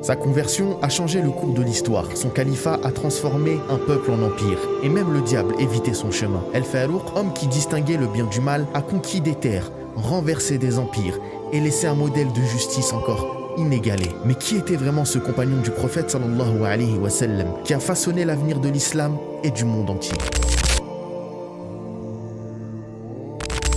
Sa conversion a changé le cours de l'histoire. Son califat a transformé un peuple en empire. Et même le diable évitait son chemin. El-Farouq, homme qui distinguait le bien du mal, a conquis des terres, renversé des empires et laissé un modèle de justice encore inégalé. Mais qui était vraiment ce compagnon du prophète sallallahu alayhi wa sallam qui a façonné l'avenir de l'islam et du monde entier?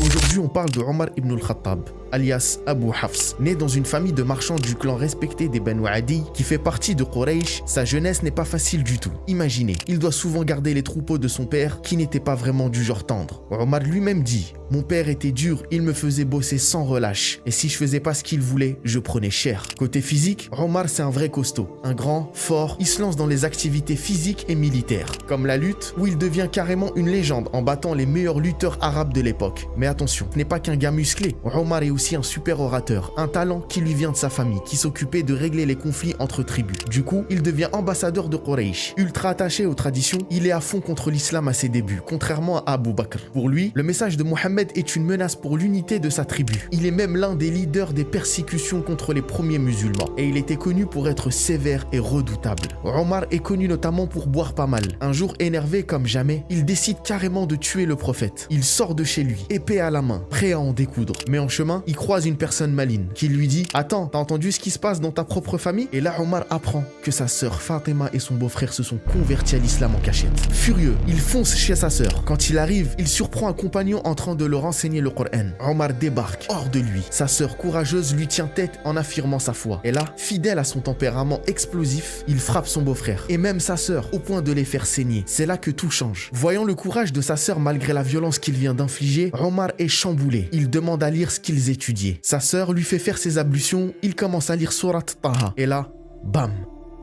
Aujourd'hui, on parle de Omar ibn al-Khattab, alias Abu Hafs. Né dans une famille de marchands du clan respecté des Banu Adi, qui fait partie de Quraysh, sa jeunesse n'est pas facile du tout. Imaginez, il doit souvent garder les troupeaux de son père, qui n'était pas vraiment du genre tendre. Omar lui-même dit: « Mon père était dur, il me faisait bosser sans relâche, et si je faisais pas ce qu'il voulait, je prenais cher. » Côté physique, Omar c'est un vrai costaud, un grand, fort, il se lance dans les activités physiques et militaires, comme la lutte, où il devient carrément une légende en battant les meilleurs lutteurs arabes de l'époque. Mais attention, ce n'est pas qu'un gars musclé, Omar est aussi un super orateur, un talent qui lui vient de sa famille, qui s'occupait de régler les conflits entre tribus. Du coup, il devient ambassadeur de Quraysh. Ultra attaché aux traditions, il est à fond contre l'islam à ses débuts, contrairement à Abu Bakr. Pour lui, le message de Mohammed est une menace pour l'unité de sa tribu. Il est même l'un des leaders des persécutions contre les premiers musulmans, et il était connu pour être sévère et redoutable. Omar est connu notamment pour boire pas mal. Un jour, énervé comme jamais, il décide carrément de tuer le prophète. Il sort de chez lui, épée à la main, prêt à en découdre. Mais en chemin, il croise une personne maligne qui lui dit: « Attends, t'as entendu ce qui se passe dans ta propre famille ?» Et là, Omar apprend que sa sœur Fatima et son beau-frère se sont convertis à l'islam en cachette. Furieux, il fonce chez sa sœur. Quand il arrive, il surprend un compagnon en train de leur enseigner le Coran. Omar débarque, hors de lui. Sa sœur courageuse lui tient tête en affirmant sa foi. Et là, fidèle à son tempérament explosif, il frappe son beau-frère et même sa sœur au point de les faire saigner. C'est là que tout change. Voyant le courage de sa sœur malgré la violence qu'il vient d'infliger, Omar est chamboulé. Il demande à lire ce qu'ils étudiaient. Sa sœur lui fait faire ses ablutions, il commence à lire Surat Taha. Et là, bam!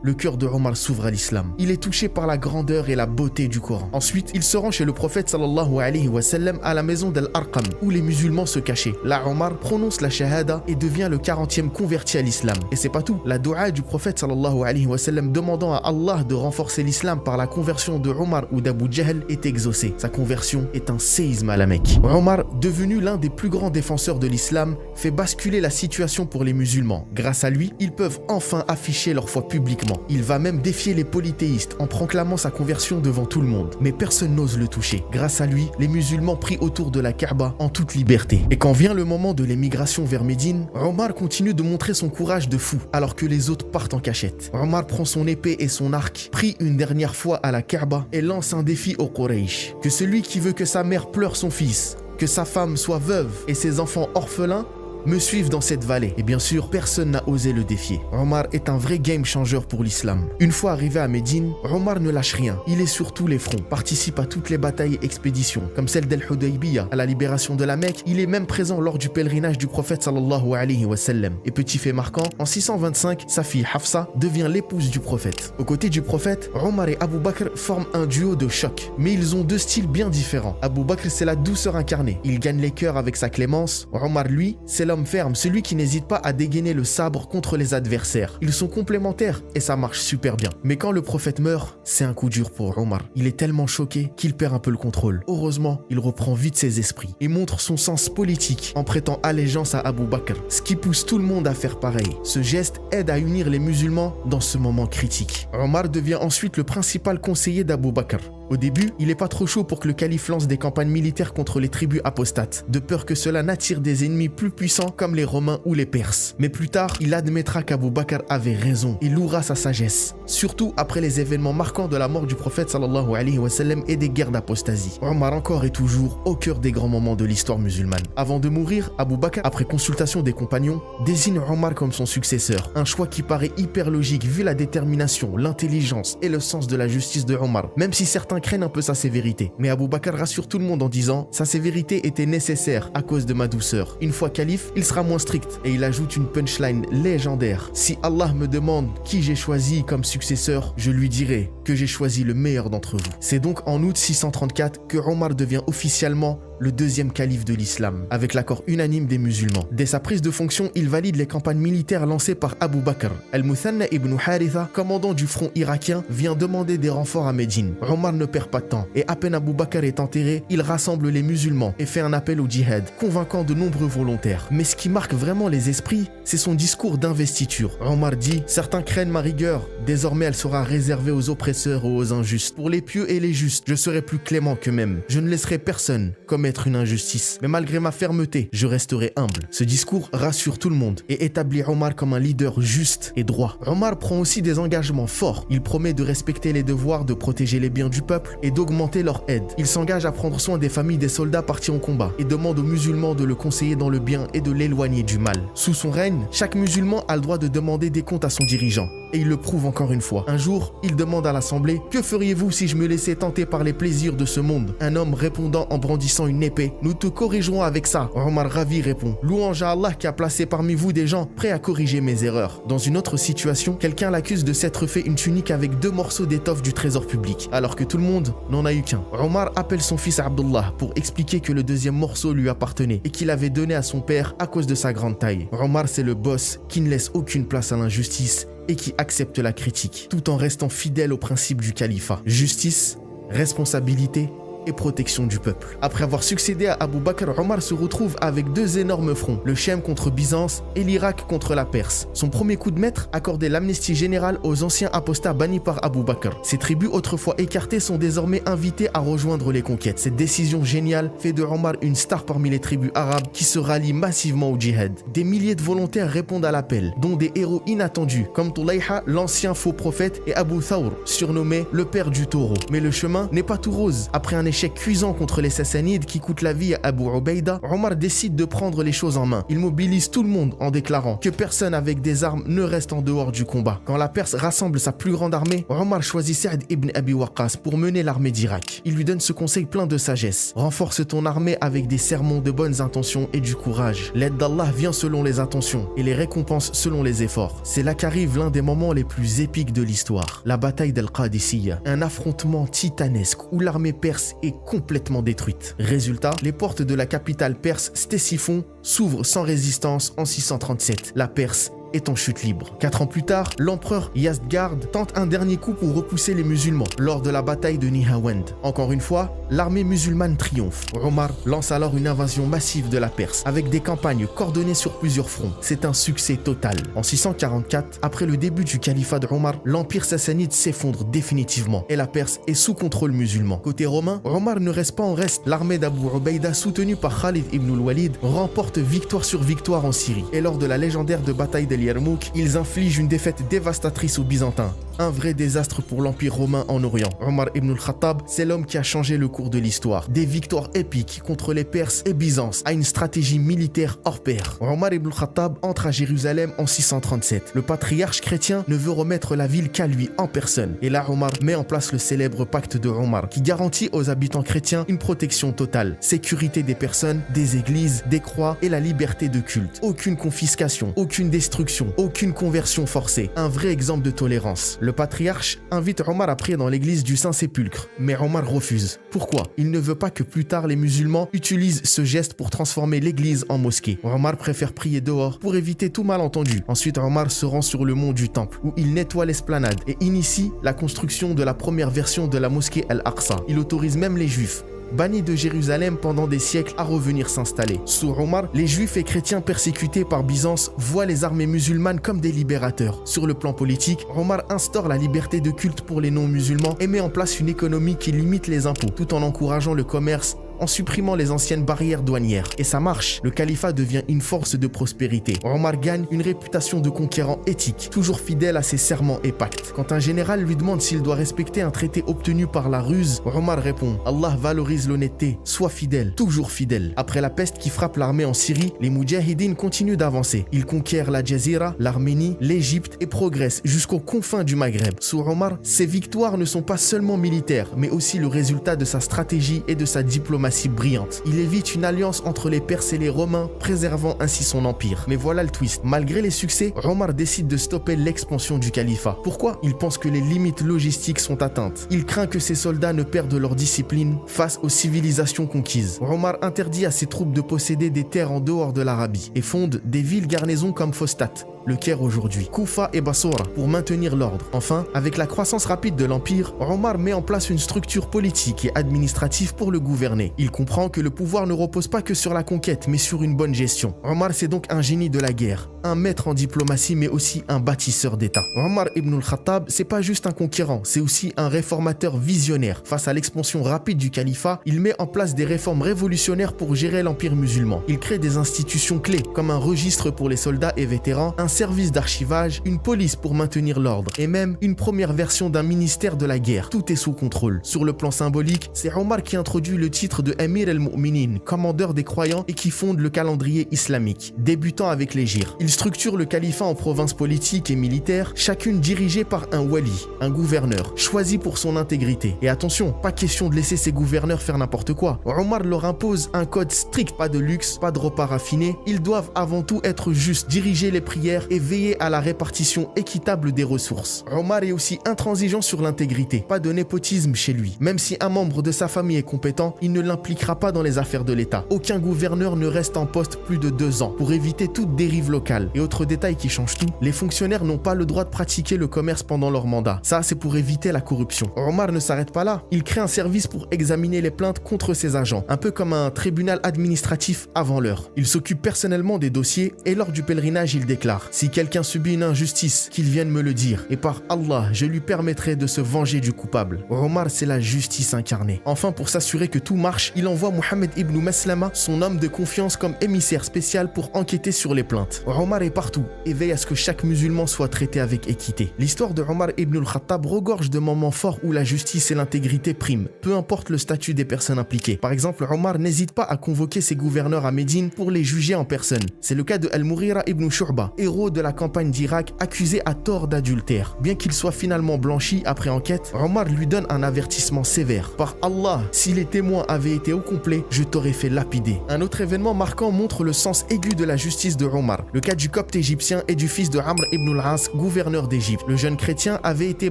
Le cœur de Omar s'ouvre à l'islam. Il est touché par la grandeur et la beauté du Coran. Ensuite, il se rend chez le prophète sallallahu alayhi wa sallam à la maison d'Al-Arqam, où les musulmans se cachaient. Là, Omar prononce la shahada et devient le 40e converti à l'islam. Et c'est pas tout. La dua du prophète sallallahu alayhi wa sallam demandant à Allah de renforcer l'islam par la conversion de Omar ou d'Abu Jahl est exaucée. Sa conversion est un séisme à la Mecque. Omar, devenu l'un des plus grands défenseurs de l'islam, fait basculer la situation pour les musulmans. Grâce à lui, ils peuvent enfin afficher leur foi publiquement. Il va même défier les polythéistes en proclamant sa conversion devant tout le monde. Mais personne n'ose le toucher. Grâce à lui, les musulmans prient autour de la Kaaba en toute liberté. Et quand vient le moment de l'émigration vers Médine, Omar continue de montrer son courage de fou alors que les autres partent en cachette. Omar prend son épée et son arc, prie une dernière fois à la Kaaba et lance un défi aux Quraysh. Que celui qui veut que sa mère pleure son fils, que sa femme soit veuve et ses enfants orphelins, me suivent dans cette vallée. Et bien sûr, personne n'a osé le défier. Omar est un vrai game changer pour l'islam. Une fois arrivé à Médine, Omar ne lâche rien. Il est sur tous les fronts, participe à toutes les batailles et expéditions, comme celle d'Al-Hudaybiyah, à la libération de la Mecque. Il est même présent lors du pèlerinage du prophète sallallahu alayhi wa sallam. Et petit fait marquant, en 625, sa fille Hafsa devient l'épouse du prophète. Aux côtés du prophète, Omar et Abu Bakr forment un duo de choc. Mais ils ont deux styles bien différents. Abu Bakr, c'est la douceur incarnée. Il gagne les cœurs avec sa clémence. Omar, lui, c'est l'homme ferme, celui qui n'hésite pas à dégainer le sabre contre les adversaires. Ils sont complémentaires et ça marche super bien. Mais quand le prophète meurt, c'est un coup dur pour Omar. Il est tellement choqué qu'il perd un peu le contrôle. Heureusement, il reprend vite ses esprits et montre son sens politique en prêtant allégeance à Abu Bakr, ce qui pousse tout le monde à faire pareil. Ce geste aide à unir les musulmans dans ce moment critique. Omar devient ensuite le principal conseiller d'Abu Bakr. Au début, il n'est pas trop chaud pour que le calife lance des campagnes militaires contre les tribus apostates, de peur que cela n'attire des ennemis plus puissants comme les Romains ou les Perses. Mais plus tard, il admettra qu'Abu Bakr avait raison et louera sa sagesse, surtout après les événements marquants de la mort du prophète sallallahu alayhi wa sallam et des guerres d'apostasie. Omar encore et toujours au cœur des grands moments de l'histoire musulmane. Avant de mourir, Abu Bakr, après consultation des compagnons, désigne Omar comme son successeur, un choix qui paraît hyper logique vu la détermination, l'intelligence et le sens de la justice de Omar, même si certains craignent un peu sa sévérité. Mais Abu Bakr rassure tout le monde en disant: sa sévérité était nécessaire à cause de ma douceur. Une fois calife, il sera moins strict. Et il ajoute une punchline légendaire: si Allah me demande qui j'ai choisi comme successeur, je lui dirai que j'ai choisi le meilleur d'entre vous. C'est donc en août 634 que Omar devient officiellement le deuxième calife de l'islam, avec l'accord unanime des musulmans. Dès sa prise de fonction, il valide les campagnes militaires lancées par Abu Bakr. Al-Muthanna ibn Haritha, commandant du front irakien, vient demander des renforts à Médine. Omar ne ne perd pas de temps et à peine Abu Bakr est enterré, il rassemble les musulmans et fait un appel au djihad, convainquant de nombreux volontaires. Mais ce qui marque vraiment les esprits, c'est son discours d'investiture. Omar dit « Certains craignent ma rigueur, désormais elle sera réservée aux oppresseurs et aux injustes. Pour les pieux et les justes, je serai plus clément qu'eux-mêmes. Je ne laisserai personne commettre une injustice. Mais malgré ma fermeté, je resterai humble. » Ce discours rassure tout le monde et établit Omar comme un leader juste et droit. Omar prend aussi des engagements forts. Il promet de respecter les devoirs, de protéger les biens du peuple et d'augmenter leur aide. Il s'engage à prendre soin des familles des soldats partis en combat et demande aux musulmans de le conseiller dans le bien et de l'éloigner du mal. Sous son règne, chaque musulman a le droit de demander des comptes à son dirigeant. Et il le prouve encore une fois. Un jour, il demande à l'assemblée « Que feriez-vous si je me laissais tenter par les plaisirs de ce monde ?» Un homme répondant en brandissant une épée « Nous te corrigerons avec ça. » Omar ravi répond « Louange à Allah qui a placé parmi vous des gens prêts à corriger mes erreurs. » Dans une autre situation, quelqu'un l'accuse de s'être fait une tunique avec 2 morceaux d'étoffe du trésor public, alors que tout le monde n'en a eu qu'un. Omar appelle son fils Abdullah pour expliquer que le 2e morceau lui appartenait et qu'il avait donné à son père à cause de sa grande taille. Omar, c'est le boss qui ne laisse aucune place à l'injustice et qui accepte la critique, tout en restant fidèle au principe du califat. Justice, responsabilité et protection du peuple. Après avoir succédé à Abu Bakr, Omar se retrouve avec 2 énormes fronts, le Chem contre Byzance et l'Irak contre la Perse. Son premier coup de maître accordait l'amnistie générale aux anciens apostats bannis par Abu Bakr. Ces tribus autrefois écartées sont désormais invitées à rejoindre les conquêtes. Cette décision géniale fait de Omar une star parmi les tribus arabes qui se rallient massivement au djihad. Des milliers de volontaires répondent à l'appel, dont des héros inattendus comme Tulayha, l'ancien faux prophète, et Abu Thawr, surnommé le père du taureau. Mais le chemin n'est pas tout rose. Après un échec cuisant contre les Sassanides qui coûte la vie à Abu Ubaïda, Omar décide de prendre les choses en main. Il mobilise tout le monde en déclarant que personne avec des armes ne reste en dehors du combat. Quand la Perse rassemble sa plus grande armée, Omar choisit Saad ibn Abi Waqqas pour mener l'armée d'Irak. Il lui donne ce conseil plein de sagesse. Renforce ton armée avec des sermons de bonnes intentions et du courage. L'aide d'Allah vient selon les intentions et les récompenses selon les efforts. C'est là qu'arrive l'un des moments les plus épiques de l'histoire, la bataille d'Al-Qadisiyya, un affrontement titanesque où l'armée perse est complètement détruite. Résultat, les portes de la capitale perse Ctésiphon s'ouvrent sans résistance en 637. La Perse est en chute libre. 4 ans plus tard, l'empereur Yazdgard tente un dernier coup pour repousser les musulmans lors de la bataille de Nihawand. Encore une fois, l'armée musulmane triomphe. Omar lance alors une invasion massive de la Perse avec des campagnes coordonnées sur plusieurs fronts. C'est un succès total. En 644, après le début du califat de Omar, l'empire sassanide s'effondre définitivement et la Perse est sous contrôle musulman. Côté romain, Omar ne reste pas en reste. L'armée d'Abu Ubaïda, soutenue par Khalid ibn al-Walid, remporte victoire sur victoire en Syrie. Et lors de la légendaire bataille de Yarmouk, ils infligent une défaite dévastatrice aux Byzantins. Un vrai désastre pour l'Empire romain en Orient. Omar ibn al-Khattab, c'est l'homme qui a changé le cours de l'histoire. Des victoires épiques contre les Perses et Byzance à une stratégie militaire hors pair. Omar ibn al-Khattab entre à Jérusalem en 637. Le patriarche chrétien ne veut remettre la ville qu'à lui en personne. Et là, Omar met en place le célèbre pacte de Omar qui garantit aux habitants chrétiens une protection totale, sécurité des personnes, des églises, des croix et la liberté de culte. Aucune confiscation, aucune destruction, aucune conversion forcée. Un vrai exemple de tolérance. Le patriarche invite Omar à prier dans l'église du Saint-Sépulcre, mais Omar refuse. Pourquoi? Il ne veut pas que plus tard les musulmans utilisent ce geste pour transformer l'église en mosquée. Omar préfère prier dehors pour éviter tout malentendu. Ensuite, Omar se rend sur le mont du Temple, où il nettoie l'esplanade et initie la construction de la première version de la mosquée Al-Aqsa. Il autorise même les Juifs, bannis de Jérusalem pendant des siècles, à revenir s'installer. Sous Omar, les juifs et chrétiens persécutés par Byzance voient les armées musulmanes comme des libérateurs. Sur le plan politique, Omar instaure la liberté de culte pour les non-musulmans et met en place une économie qui limite les impôts, tout en encourageant le commerce en supprimant les anciennes barrières douanières. Et ça marche, le califat devient une force de prospérité. Omar gagne une réputation de conquérant éthique, toujours fidèle à ses serments et pactes. Quand un général lui demande s'il doit respecter un traité obtenu par la ruse, Omar répond « Allah valorise l'honnêteté, sois fidèle, toujours fidèle ». Après la peste qui frappe l'armée en Syrie, les Moudjahidines continuent d'avancer. Ils conquièrent la Jazira, l'Arménie, l'Égypte et progressent jusqu'aux confins du Maghreb. Sous Omar, ces victoires ne sont pas seulement militaires, mais aussi le résultat de sa stratégie et de sa diplomatie diplomatie brillante. Il évite une alliance entre les Perses et les Romains, préservant ainsi son empire. Mais voilà le twist. Malgré les succès, Omar décide de stopper l'expansion du califat. Pourquoi? Il pense que les limites logistiques sont atteintes. Il craint que ses soldats ne perdent leur discipline face aux civilisations conquises. Omar interdit à ses troupes de posséder des terres en dehors de l'Arabie et fonde des villes garnisons comme Fostat, le Caire aujourd'hui, Koufa et Bassora pour maintenir l'ordre. Enfin, avec la croissance rapide de l'Empire, Omar met en place une structure politique et administrative pour le gouverner. Il comprend que le pouvoir ne repose pas que sur la conquête, mais sur une bonne gestion. Omar, c'est donc un génie de la guerre, un maître en diplomatie, mais aussi un bâtisseur d'État. Omar ibn al-Khattab, c'est pas juste un conquérant, c'est aussi un réformateur visionnaire. Face à l'expansion rapide du califat, il met en place des réformes révolutionnaires pour gérer l'Empire musulman. Il crée des institutions clés, comme un registre pour les soldats et vétérans, un service d'archivage, une police pour maintenir l'ordre et même une première version d'un ministère de la guerre. Tout est sous contrôle. Sur le plan symbolique, c'est Omar qui introduit le titre de Amir al-Mu'minin, commandeur des croyants, et qui fonde le calendrier islamique, débutant avec l'hégire. Il structure le califat en provinces politiques et militaires, chacune dirigée par un wali, un gouverneur, choisi pour son intégrité. Et attention, pas question de laisser ces gouverneurs faire n'importe quoi. Omar leur impose un code strict, pas de luxe, pas de repas raffinés. Ils doivent avant tout être justes, diriger les prières et veiller à la répartition équitable des ressources. Omar est aussi intransigeant sur l'intégrité, pas de népotisme chez lui. Même si un membre de sa famille est compétent, il ne l'impliquera pas dans les affaires de l'État. Aucun gouverneur ne reste en poste plus de 2 ans pour éviter toute dérive locale. Et autre détail qui change tout, les fonctionnaires n'ont pas le droit de pratiquer le commerce pendant leur mandat. Ça, c'est pour éviter la corruption. Omar ne s'arrête pas là. Il crée un service pour examiner les plaintes contre ses agents, un peu comme un tribunal administratif avant l'heure. Il s'occupe personnellement des dossiers et lors du pèlerinage, il déclare: si quelqu'un subit une injustice, qu'il vienne me le dire, et par Allah, je lui permettrai de se venger du coupable. Omar, c'est la justice incarnée. Enfin, pour s'assurer que tout marche, il envoie Mohammed ibn Maslama, son homme de confiance, comme émissaire spécial pour enquêter sur les plaintes. Omar est partout et veille à ce que chaque musulman soit traité avec équité. L'histoire de Omar ibn al-Khattab regorge de moments forts où la justice et l'intégrité priment, peu importe le statut des personnes impliquées. Par exemple, Omar n'hésite pas à convoquer ses gouverneurs à Médine pour les juger en personne. C'est le cas de Al-Mughira ibn Shu'ba, héros de la campagne d'Irak, accusé à tort d'adultère. Bien qu'il soit finalement blanchi après enquête, Omar lui donne un avertissement sévère. Par Allah, si les témoins avaient été au complet, je t'aurais fait lapider. Un autre événement marquant montre le sens aigu de la justice de Omar. Le cas du copte égyptien et du fils de Amr ibn al-As, gouverneur d'Égypte. Le jeune chrétien avait été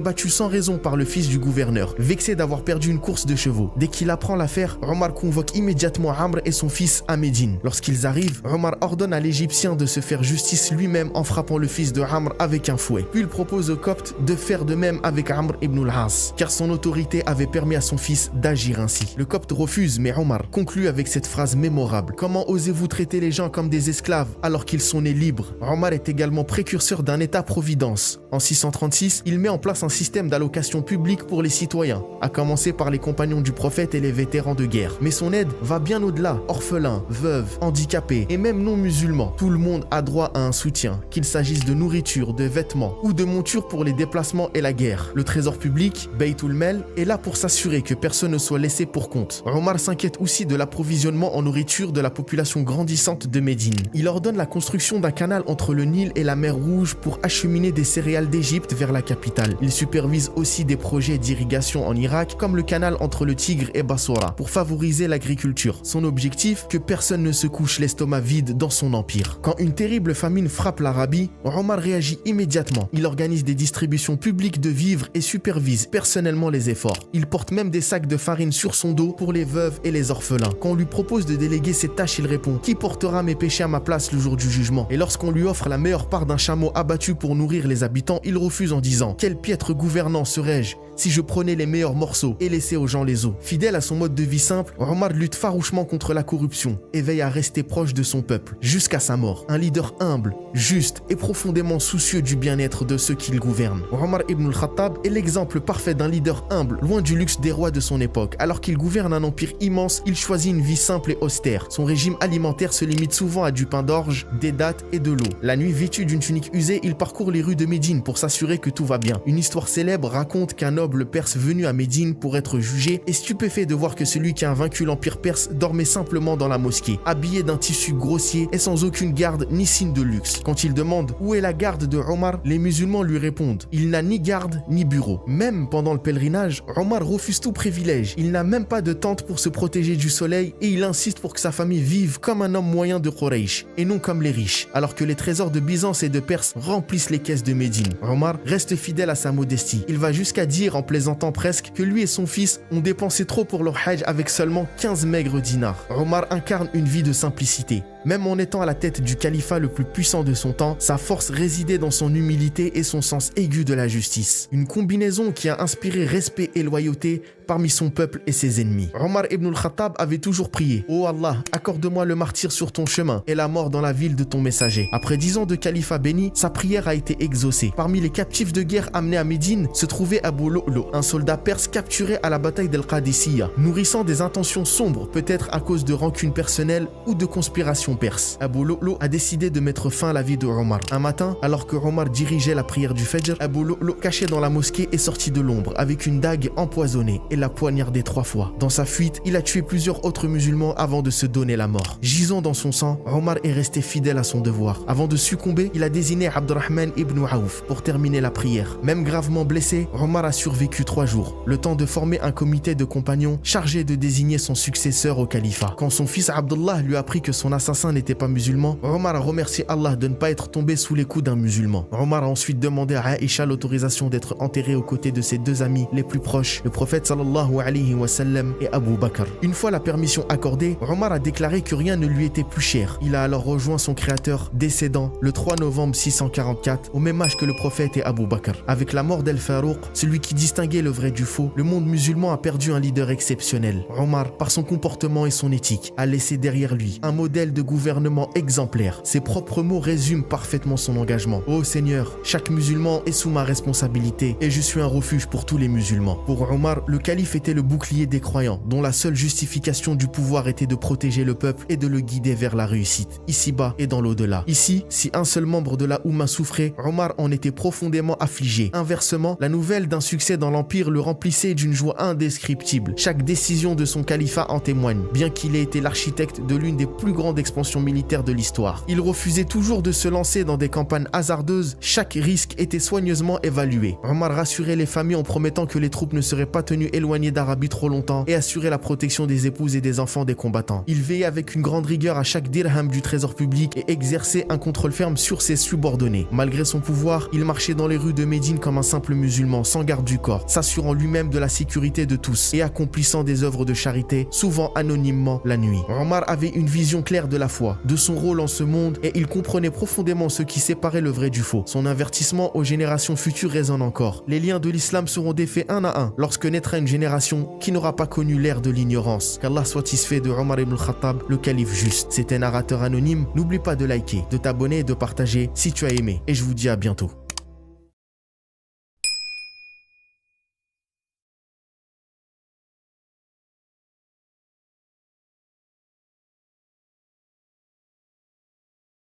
battu sans raison par le fils du gouverneur, vexé d'avoir perdu une course de chevaux. Dès qu'il apprend l'affaire, Omar convoque immédiatement Amr et son fils à Médine. Lorsqu'ils arrivent, Omar ordonne à l'Égyptien de se faire justice lui-même en frappant le fils de Amr avec un fouet. Puis il propose au copte de faire de même avec Amr ibn al-As, car son autorité avait permis à son fils d'agir ainsi. Le copte refuse, mais Omar conclut avec cette phrase mémorable: comment osez-vous traiter les gens comme des esclaves alors qu'ils sont nés libres? Omar est également précurseur d'un État-providence. En 636, il met en place un système d'allocation publique pour les citoyens, à commencer par les compagnons du prophète et les vétérans de guerre. Mais son aide va bien au-delà. Orphelins, veuves, handicapés et même non-musulmans, tout le monde a droit à un soutien, qu'il s'agisse de nourriture, de vêtements ou de montures pour les déplacements et la guerre. Le trésor public, Baytul Mal, est là pour s'assurer que personne ne soit laissé pour compte. Omar s'inquiète aussi de l'approvisionnement en nourriture de la population grandissante de Médine. Il ordonne la construction d'un canal entre le Nil et la mer Rouge pour acheminer des céréales d'Égypte vers la capitale. Il supervise aussi des projets d'irrigation en Irak, comme le canal entre le Tigre et Bassora, pour favoriser l'agriculture. Son objectif, que personne ne se couche l'estomac vide dans son empire. Quand une terrible famine frappe l'Arabie, Omar réagit immédiatement. Il organise des distributions publiques de vivres et supervise personnellement les efforts. Il porte même des sacs de farine sur son dos pour les veuves et les orphelins. Quand on lui propose de déléguer ses tâches, il répond: qui portera mes péchés à ma place le jour du jugement? Et lorsqu'on lui offre la meilleure part d'un chameau abattu pour nourrir les habitants, il refuse en disant: quel piètre gouvernant serais-je si je prenais les meilleurs morceaux et laissais aux gens les os. Fidèle à son mode de vie simple, Omar lutte farouchement contre la corruption et veille à rester proche de son peuple jusqu'à sa mort. Un leader humble, juste et profondément soucieux du bien-être de ceux qu'il gouverne. Omar ibn al-Khattab est l'exemple parfait d'un leader humble, loin du luxe des rois de son époque. Alors qu'il gouverne un empire immense, il choisit une vie simple et austère. Son régime alimentaire se limite souvent à du pain d'orge, des dattes et de l'eau. La nuit, vêtu d'une tunique usée, il parcourt les rues de Médine pour s'assurer que tout va bien. Une histoire célèbre raconte qu'un homme nobles perses venus à Médine pour être jugés et stupéfait de voir que celui qui a vaincu l'empire perse dormait simplement dans la mosquée, habillé d'un tissu grossier et sans aucune garde ni signe de luxe. Quand il demande où est la garde de Omar, les musulmans lui répondent: il n'a ni garde ni bureau. Même pendant le pèlerinage, Omar refuse tout privilège. Il n'a même pas de tente pour se protéger du soleil et il insiste pour que sa famille vive comme un homme moyen de Quraysh et non comme les riches, alors que les trésors de Byzance et de Perse remplissent les caisses de Médine. Omar reste fidèle à sa modestie. Il va jusqu'à dire, en plaisantant presque, que lui et son fils ont dépensé trop pour leur hajj avec seulement 15 maigres dinars. Omar incarne une vie de simplicité. Même en étant à la tête du califat le plus puissant de son temps, sa force résidait dans son humilité et son sens aigu de la justice. Une combinaison qui a inspiré respect et loyauté parmi son peuple et ses ennemis. Omar ibn al-Khattab avait toujours prié: ô Allah, accorde-moi le martyre sur ton chemin et la mort dans la ville de ton messager. Après 10 ans de califat béni, sa prière a été exaucée. Parmi les captifs de guerre amenés à Médine se trouvait Abu Lu'lu', un soldat perse capturé à la bataille d'Al-Qadisiyah, nourrissant des intentions sombres, peut-être à cause de rancune personnelle ou de conspiration perse. Abu Lu'lu' a décidé de mettre fin à la vie de Omar. Un matin, alors que Omar dirigeait la prière du Fajr, Abu Lu'lu', caché dans la mosquée, est sorti de l'ombre avec une dague empoisonnée et l'a poignardé 3 fois. Dans sa fuite, il a tué plusieurs autres musulmans avant de se donner la mort. Gisant dans son sang, Omar est resté fidèle à son devoir. Avant de succomber, il a désigné Abdurrahman ibn Aouf pour terminer la prière. Même gravement blessé, Omar a survécu 3 jours, le temps de former un comité de compagnons chargé de désigner son successeur au califat. Quand son fils Abdullah lui a appris que son assassin n'était pas musulman, Omar a remercié Allah de ne pas être tombé sous les coups d'un musulman. Omar a ensuite demandé à Aïcha l'autorisation d'être enterré aux côtés de ses 2 amis les plus proches, le prophète sallallahu alayhi wa sallam et Abu Bakr. Une fois la permission accordée, Omar a déclaré que rien ne lui était plus cher. Il a alors rejoint son créateur décédant le 3 novembre 644, au même âge que le prophète et Abu Bakr. Avec la mort d'Al-Farouq, celui qui distinguait le vrai du faux, le monde musulman a perdu un leader exceptionnel. Omar, par son comportement et son éthique, a laissé derrière lui un modèle de gouvernement exemplaire. Ses propres mots résument parfaitement son engagement. Ô Seigneur, chaque musulman est sous ma responsabilité et je suis un refuge pour tous les musulmans. Pour Omar, le calife était le bouclier des croyants, dont la seule justification du pouvoir était de protéger le peuple et de le guider vers la réussite, ici-bas et dans l'au-delà. Ici, si un seul membre de la Oumma souffrait, Omar en était profondément affligé. Inversement, la nouvelle d'un succès dans l'Empire le remplissait d'une joie indescriptible. Chaque décision de son califat en témoigne, bien qu'il ait été l'architecte de l'une des plus grandes expansions militaires de l'histoire. Il refusait toujours de se lancer dans des campagnes hasardeuses, chaque risque était soigneusement évalué. Omar rassurait les familles en promettant que les troupes ne seraient pas tenues éloignées d'Arabie trop longtemps et assurait la protection des épouses et des enfants des combattants. Il veillait avec une grande rigueur à chaque dirham du trésor public et exerçait un contrôle ferme sur ses subordonnés. Malgré son pouvoir, il marchait dans les rues de Médine comme un simple musulman, sans garde du corps, s'assurant lui-même de la sécurité de tous et accomplissant des œuvres de charité, souvent anonymement la nuit. Omar avait une vision claire de la foi, de son rôle en ce monde et il comprenait profondément ce qui séparait le vrai du faux. Son avertissement aux générations futures résonne encore. Les liens de l'islam seront défaits un à un lorsque naîtra une génération qui n'aura pas connu l'ère de l'ignorance. Qu'Allah soit satisfait de Omar ibn al-Khattab, le calife juste. C'était Narrateur Anonyme. N'oublie pas de liker, de t'abonner et de partager si tu as aimé. Et je vous dis à bientôt.